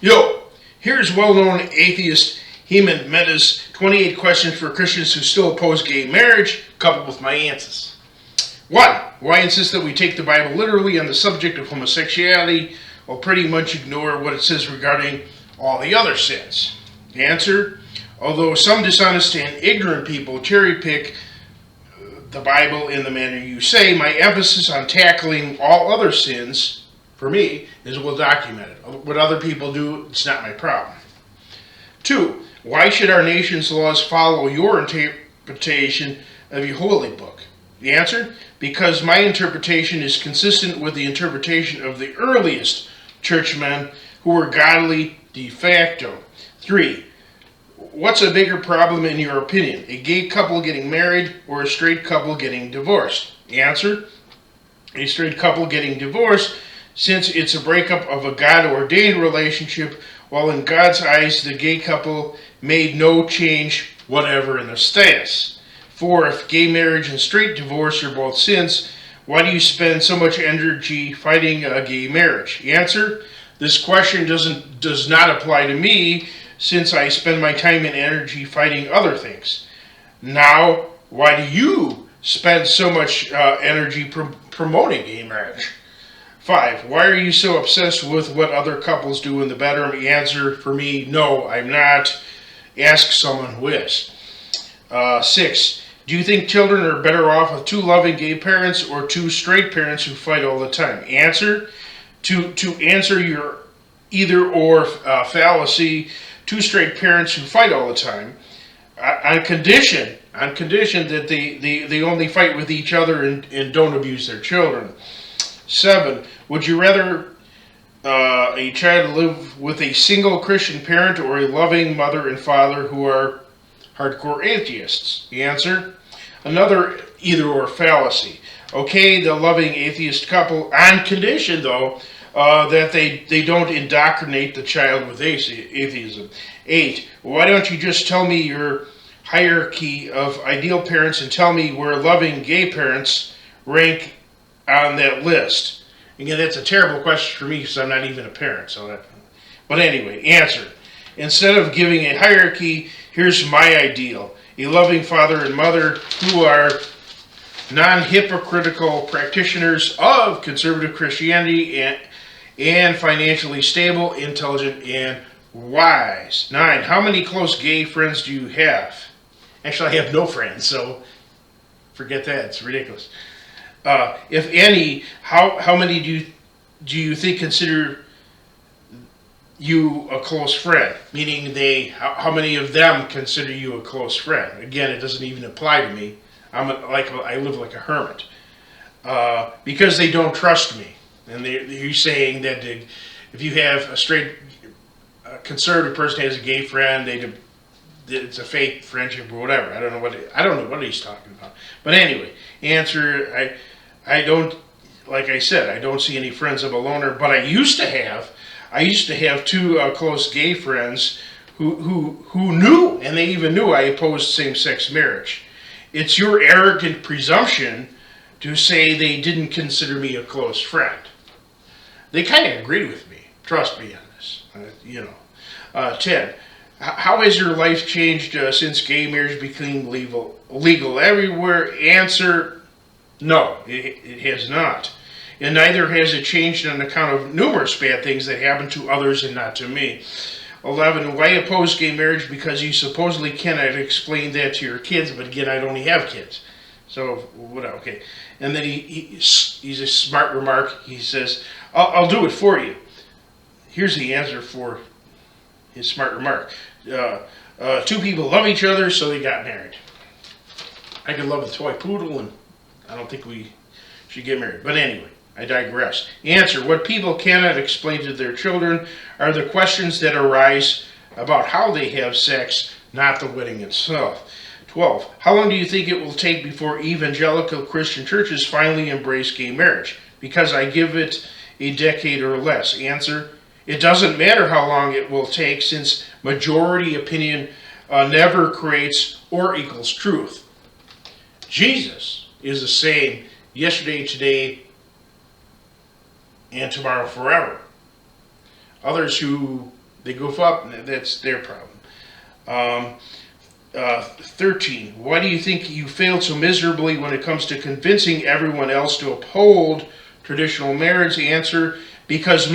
Yo, here's well-known atheist Hemant Mehta's 28 questions for Christians who still oppose gay marriage, coupled with my answers. 1. Why insist that we take the Bible literally on the subject of homosexuality, while pretty much ignore what it says regarding all the other sins? Answer. Although some dishonest and ignorant people cherry-pick the Bible in the manner you say, my emphasis on tackling all other sins, for me, is well documented. What other people do, it's not my problem. 2. Why should our nation's laws follow your interpretation of your holy book? The answer? Because my interpretation is consistent with the interpretation of the earliest churchmen who were godly de facto. 3. What's a bigger problem in your opinion? A gay couple getting married or a straight couple getting divorced? The answer? A straight couple getting divorced, since it's a breakup of a God-ordained relationship, while in God's eyes the gay couple made no change whatever in their status. 4. If gay marriage and straight divorce are both sins, why do you spend so much energy fighting a gay marriage? The answer? This question does not apply to me, since I spend my time and energy fighting other things. Now, why do you spend so much energy promoting gay marriage? 5. Why are you so obsessed with what other couples do in the bedroom? The answer for me, no, I'm not. Ask someone who is. 6. Do you think children are better off with 2 loving gay parents or 2 straight parents who fight all the time? Answer. To answer your either or fallacy, 2 straight parents who fight all the time, on condition that they only fight with each other and don't abuse their children. 7. Would you rather a child live with a single Christian parent or a loving mother and father who are hardcore atheists? The answer? Another either-or fallacy. Okay, the loving atheist couple, on condition, though, that they don't indoctrinate the child with atheism. 8. Why don't you just tell me your hierarchy of ideal parents and tell me where loving gay parents rank on that list? Again, that's a terrible question for me because I'm not even a parent. But anyway, answer. Instead of giving a hierarchy, here's my ideal. A loving father and mother who are non-hypocritical practitioners of conservative Christianity and financially stable, intelligent, and wise. 9. How many close gay friends do you have? Actually, I have no friends, so forget that. It's ridiculous. If any, how many do you think consider you a close friend? Meaning how many of them consider you a close friend? Again, it doesn't even apply to me. I live like a hermit because they don't trust me. And you're saying that if you have a straight conservative person has a gay friend, it's a fake friendship or whatever. I don't know what he's talking about. But anyway, answer. I don't, like I said, I don't see any friends of a loner. But I used to have 2 close gay friends who knew, and they even knew I opposed same-sex marriage. It's your arrogant presumption to say they didn't consider me a close friend. They kind of agreed with me. Trust me on this. 10. How has your life changed since gay marriage became legal everywhere? Answer, no, it has not. And neither has it changed on account of numerous bad things that happened to others and not to me. 11. Why oppose gay marriage? Because you supposedly cannot explain that to your kids, but again, I don't have kids. So, whatever, okay. And then he's a smart remark. He says, I'll do it for you. Here's the answer for his smart remark. 2 people love each other, so they got married. I could love a toy poodle, and I don't think we should get married. But anyway, I digress. Answer. What people cannot explain to their children are the questions that arise about how they have sex, not the wedding itself. 12. How long do you think it will take before evangelical Christian churches finally embrace gay marriage? Because I give it a decade or less. Answer. It doesn't matter how long it will take, since majority opinion never creates or equals truth. Jesus is the same yesterday, today, and tomorrow forever. Others who They goof up, and that's their problem. 13. Why do you think you failed so miserably when it comes to convincing everyone else to uphold traditional marriage? Answer, because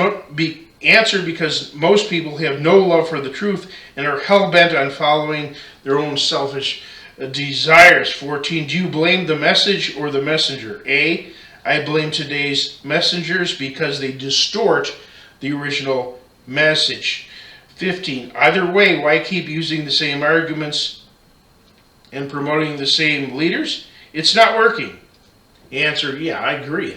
most people have no love for the truth and are hell-bent on following their own selfish desires. 14. Do you blame the message or the messenger? A, I blame today's messengers because they distort the original message. 15. Either way, why keep using the same arguments and promoting the same leaders? It's not working. Answer, yeah, I agree.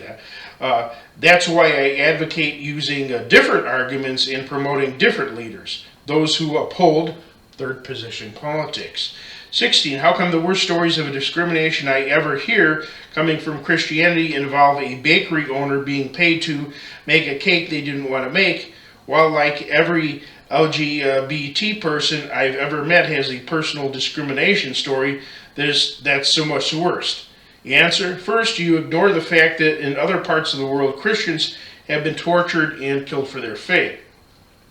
That's why I advocate using different arguments and promoting different leaders, those who uphold third position politics. 16. How come the worst stories of discrimination I ever hear coming from Christianity involve a bakery owner being paid to make a cake they didn't want to make, while like every LGBT person I've ever met has a personal discrimination story that's so much worse? The answer, first, you ignore the fact that in other parts of the world, Christians have been tortured and killed for their faith.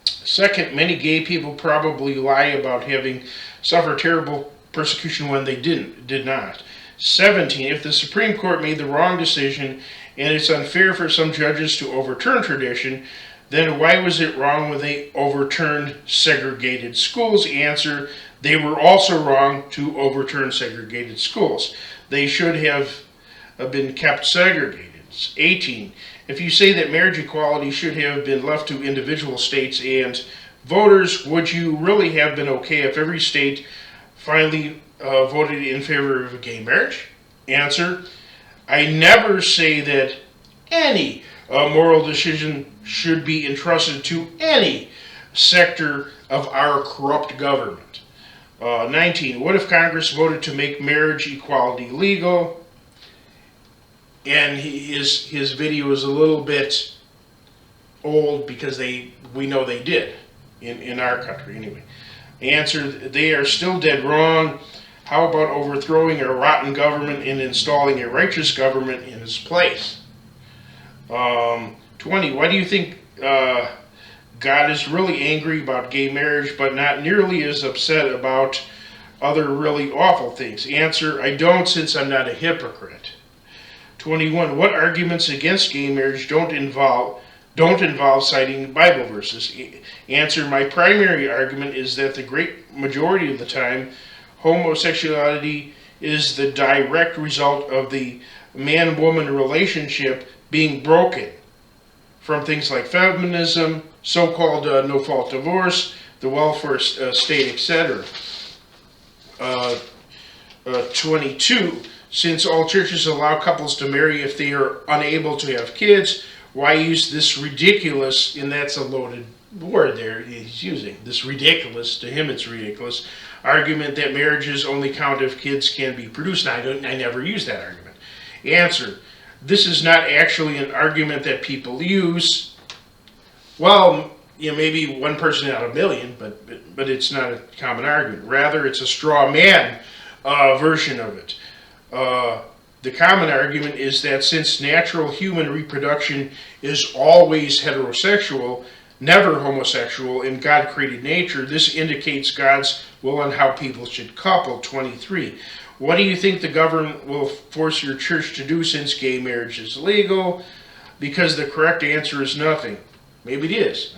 Second, many gay people probably lie about having suffered terrible persecution when they did not. 17, if the Supreme Court made the wrong decision and it's unfair for some judges to overturn tradition, then why was it wrong when they overturned segregated schools? Answer, they were also wrong to overturn segregated schools. They should have been kept segregated. 18, if you say that marriage equality should have been left to individual states and voters, would you really have been okay if every state finally voted in favor of gay marriage? Answer, I never say that any moral decision should be entrusted to any sector of our corrupt government. 19. What if Congress voted to make marriage equality legal? And his video is a little bit old because we know they did in our country anyway. The answer, they are still dead wrong. How about overthrowing a rotten government and installing a righteous government in its place? 20. Why do you think God is really angry about gay marriage but not nearly as upset about other really awful things? Answer, I don't, since I'm not a hypocrite. 21. What arguments against gay marriage don't involve citing Bible verses? Answer, my primary argument is that the great majority of the time, homosexuality is the direct result of the man-woman relationship being broken from things like feminism, so-called no-fault divorce, the welfare state, etc. 22. Since all churches allow couples to marry if they are unable to have kids, why use this ridiculous, and that's a loaded word there he's using, this ridiculous, to him it's ridiculous, argument that marriages only count if kids can be produced? Now, I never use that argument. Answer, this is not actually an argument that people use. Well, maybe one person out of a million, but it's not a common argument. Rather, it's a straw man version of it. The common argument is that since natural human reproduction is always heterosexual, never homosexual in God-created nature, this indicates God's will on how people should couple. 23. What do you think the government will force your church to do since gay marriage is legal? Because the correct answer is nothing. Maybe it is.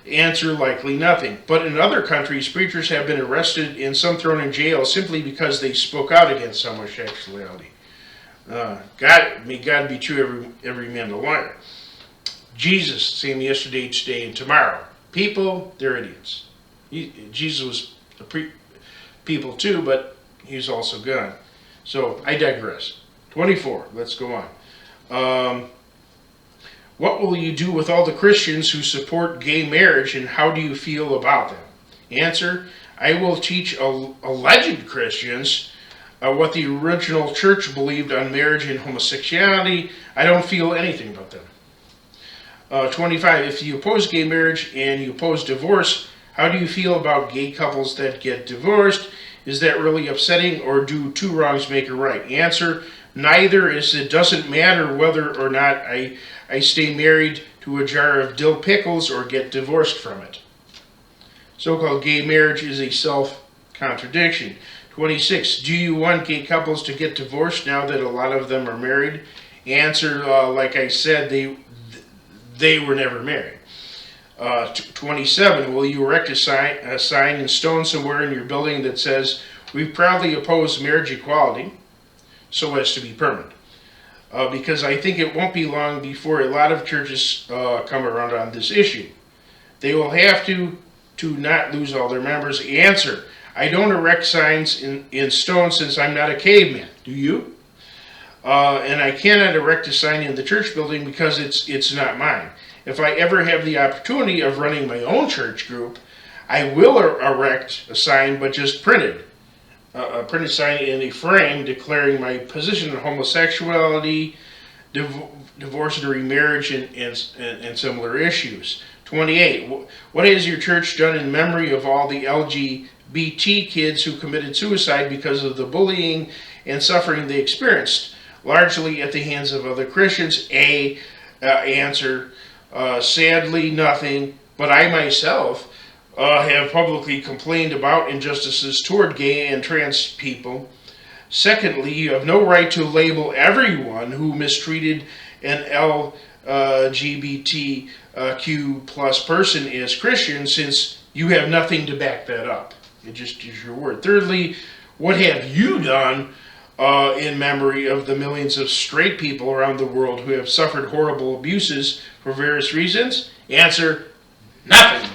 Answer, likely nothing. But in other countries, preachers have been arrested and some thrown in jail simply because they spoke out against homosexuality. May God be true, every man a liar. Jesus, same yesterday, today, and tomorrow. People, they're idiots. Jesus was a people too, but he's also God. So I digress. 24, let's go on. What will you do with all the Christians who support gay marriage, and how do you feel about them? Answer, I will teach alleged Christians what the original church believed on marriage and homosexuality. I don't feel anything about them. 25, if you oppose gay marriage and you oppose divorce, how do you feel about gay couples that get divorced? Is that really upsetting, or do two wrongs make a right? Answer, neither, as it doesn't matter whether or not I stay married to a jar of dill pickles or get divorced from it. so-called gay marriage is a self-contradiction. 26. Do you want gay couples to get divorced now that a lot of them are married? Answer, like I said, they were never married. 27. Will you erect a sign in stone somewhere in your building that says, "We proudly oppose marriage equality," so as to be permanent? Because I think it won't be long before a lot of churches come around on this issue. They will have to not lose all their members. Answer, I don't erect signs in stone since I'm not a caveman. Do you? And I cannot erect a sign in the church building because it's not mine. If I ever have the opportunity of running my own church group, I will erect a sign, but just printed. A printed sign in a frame declaring my position on homosexuality, divorce and remarriage, and similar issues. 28. What has your church done in memory of all the LGBT kids who committed suicide because of the bullying and suffering they experienced, largely at the hands of other Christians? Answer, sadly nothing, but I myself have publicly complained about injustices toward gay and trans people. Secondly, you have no right to label everyone who mistreated an LGBTQ plus person as Christian, since you have nothing to back that up. It just is your word. Thirdly, what have you done in memory of the millions of straight people around the world who have suffered horrible abuses for various reasons? Answer, nothing.